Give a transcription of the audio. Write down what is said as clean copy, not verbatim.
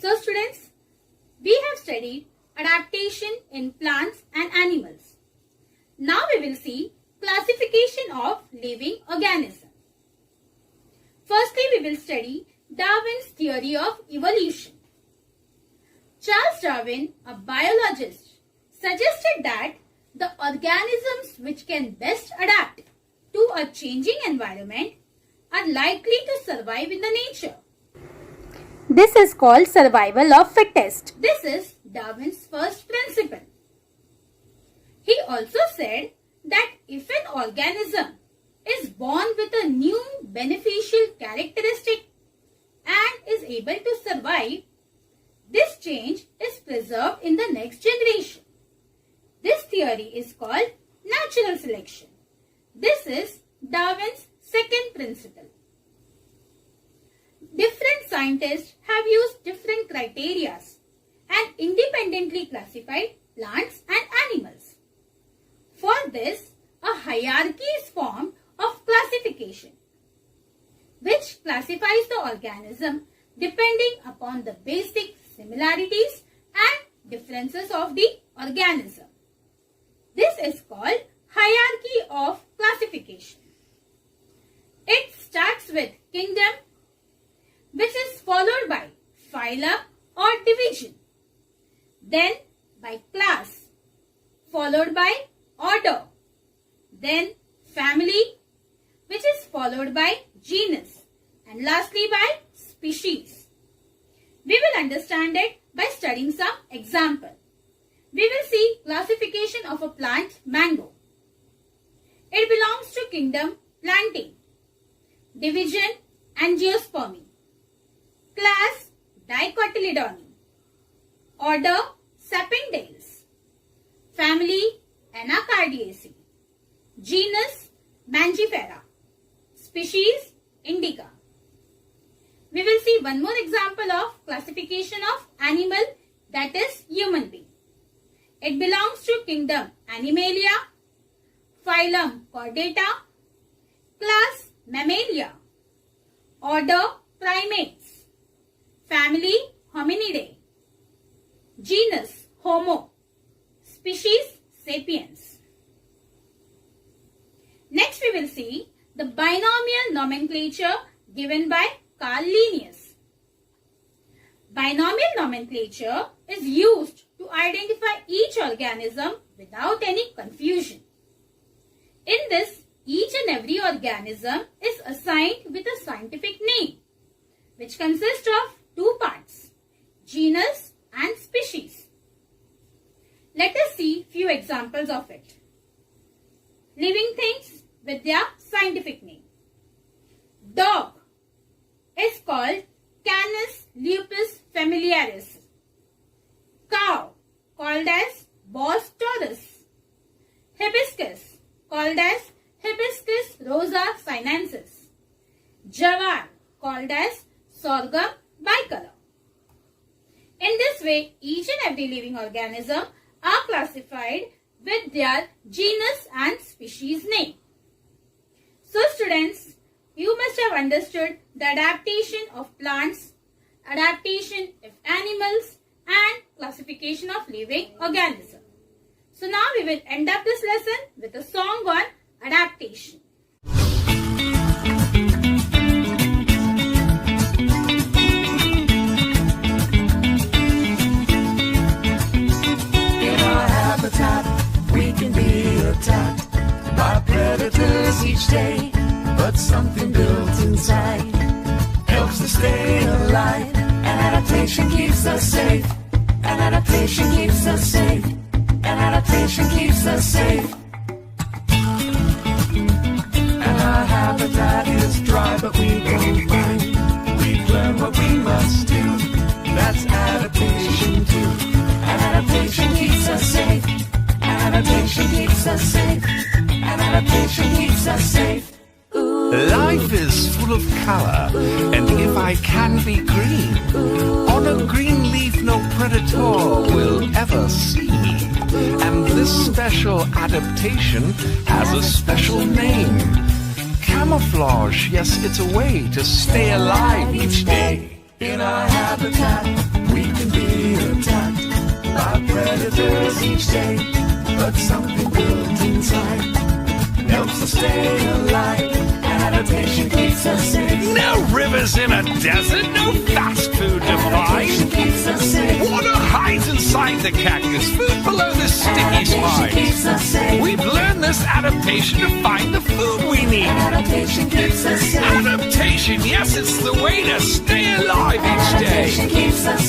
So students, we have studied adaptation in plants and animals. Now we will see classification of living organisms. Firstly, we will study Darwin's theory of evolution. Charles Darwin, a biologist, suggested that the organisms which can best adapt to a changing environment are likely to survive in the nature. This is called survival of fittest. This is Darwin's first principle. He also said that if an organism is born with a new beneficial characteristic and is able to survive, this change is preserved in the next generation. This theory is called natural selection. This is Darwin's second principle. Different scientists have used different criteria and independently classified plants and animals. For this, a hierarchy is formed of classification, which classifies the organism depending upon the basic similarities and differences of the organism. This is called hierarchy of classification. It starts with kingdom, which is followed by phylum or division, then by class, followed by order, then family, which is followed by genus, and lastly by species. We will understand it by studying some example. We will see classification of a plant, mango. It belongs to kingdom plantain, division angiospermy, class Dicotyledone, order Sapindales, family Anacardiaceae, genus Mangifera, species Indica. We will see one more example of classification of animal, that is human being. It belongs to kingdom Animalia, phylum Chordata, class Mammalia, order Primates, family Hominidae, genus Homo, species Sapiens. Next we will see the binomial nomenclature given by Carl Linnaeus. Binomial nomenclature is used to identify each organism without any confusion. In this, each and every organism is assigned with a scientific name, which consists of two parts, genus and species. Let us see few examples of it. Living things with their scientific name. Dog is called Canis lupus familiaris. Cow called as Bos taurus. Hibiscus called as Hibiscus rosa sinensis. Jawar called as Sorghum bicolor. In this way, each and every living organism are classified with their genus and species name. So students, you must have understood the adaptation of plants, adaptation of animals, and classification of living organisms. So now we will end up this lesson with a song on adaptation. In our habitat, we can be attacked by predators each day, but something built inside helps us stay alive. An adaptation keeps us safe. An adaptation keeps us safe. An adaptation keeps us safe. And our habitat is dry, but we don't mind. We've learned what we must do. That's adaptation too. An adaptation keeps us safe. An adaptation keeps us safe. An adaptation keeps us safe. Life is full of color, and if I can be green, on a green leaf no predator will ever see. And this special adaptation has a special name. Camouflage, yes, it's a way to stay alive each day. In our habitat, we each day, but something built inside helps us stay alive. Adaptation keeps us safe. No rivers in a desert, no fast food to Adaptation find. keeps us safe. Water hides inside the cactus, food below the sticky Adaptation keeps spine. us safe. We've learned this adaptation to find the food we need. Adaptation keeps us safe. Adaptation, yes, it's the way to stay alive each day. Adaptation keeps us